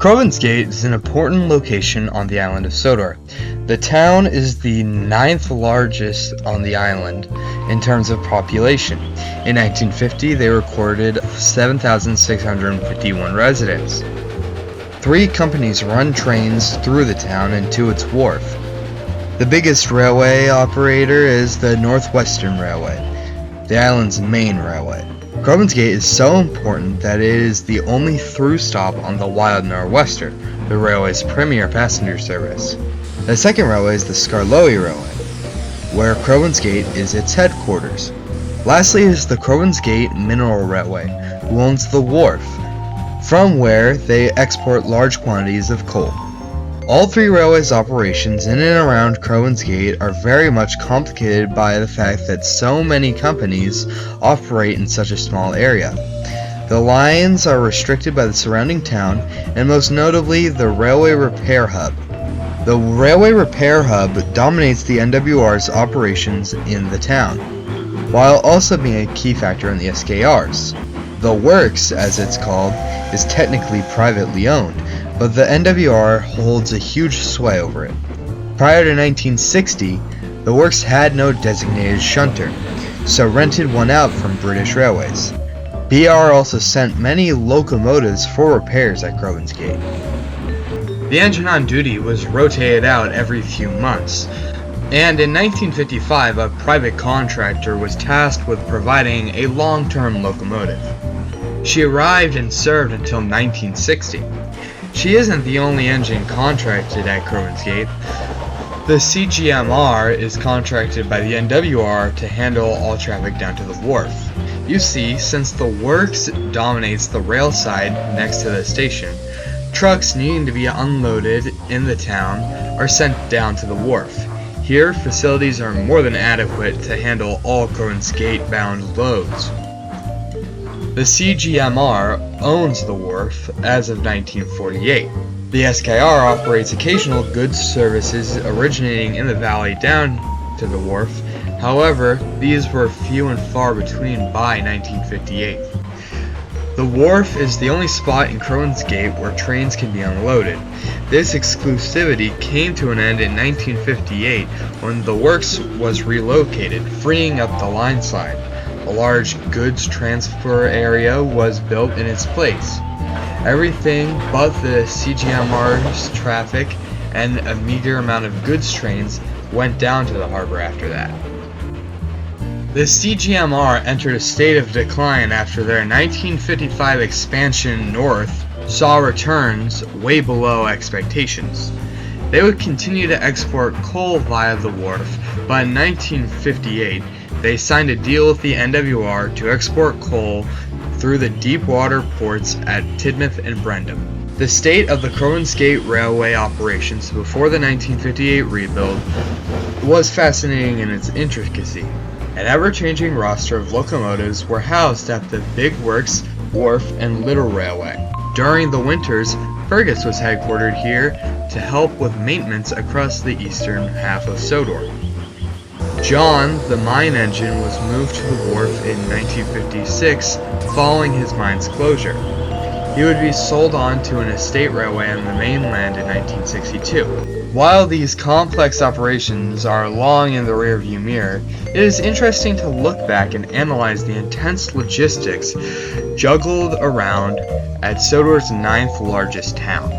Crovan's Gate is an important location on the island of Sodor. The town is the 9th largest on the island in terms of population. In 1950, they recorded 7,651 residents. 3 companies run trains through the town and to its wharf. The biggest railway operator is the Northwestern Railway, the island's main railway. Crovan's Gate is so important that it is the only through stop on the Wildnorwester, the railway's premier passenger service. The second railway is the Skarloey Railway, where Crovan's Gate is its headquarters. Lastly is the Crovan's Gate Mineral Railway, who owns the wharf, from where they export large quantities of coal. All 3 railways' operations in and around Crovan's Gate are very much complicated by the fact that so many companies operate in such a small area. The lines are restricted by the surrounding town, and most notably the Railway Repair Hub. The Railway Repair Hub dominates the NWR's operations in the town, while also being a key factor in the SKRs. The Works, as it's called, is technically privately owned, but the NWR holds a huge sway over it. Prior to 1960, the Works had no designated shunter, so rented one out from British Railways. BR also sent many locomotives for repairs at Crovan's Gate. The engine on duty was rotated out every few months, and in 1955 a private contractor was tasked with providing a long-term locomotive. She arrived and served until 1960. She isn't the only engine contracted at Crovan's Gate. The CGMR is contracted by the NWR to handle all traffic down to the wharf. You see, since the Works dominates the rail side next to the station, trucks needing to be unloaded in the town are sent down to the wharf. Here, facilities are more than adequate to handle all Crovan's Gate bound loads. The CGMR owns the wharf as of 1948. The SKR operates occasional goods services originating in the valley down to the wharf. However, these were few and far between by 1958. The wharf is the only spot in Crovan's Gate where trains can be unloaded. This exclusivity came to an end in 1958 when the Works was relocated, freeing up the line side. A large goods transfer area was built in its place. Everything but the CGMR's traffic and a meager amount of goods trains went down to the harbor after that. The CGMR entered a state of decline after their 1955 expansion north saw returns way below expectations. They would continue to export coal via the wharf, but in 1958 they signed a deal with the NWR to export coal through the deep water ports at Tidmouth and Brendam. The state of the Crovan's Gate railway operations before the 1958 rebuild was fascinating in its intricacy. An ever-changing roster of locomotives were housed at the Big Works, Wharf, and Little Railway. During the winters, Fergus was headquartered here to help with maintenance across the eastern half of Sodor. John, the mine engine, was moved to the wharf in 1956 following his mine's closure. He would be sold on to an estate railway on the mainland in 1962. While these complex operations are long in the rearview mirror, it is interesting to look back and analyze the intense logistics juggled around at Sodor's 9th largest town.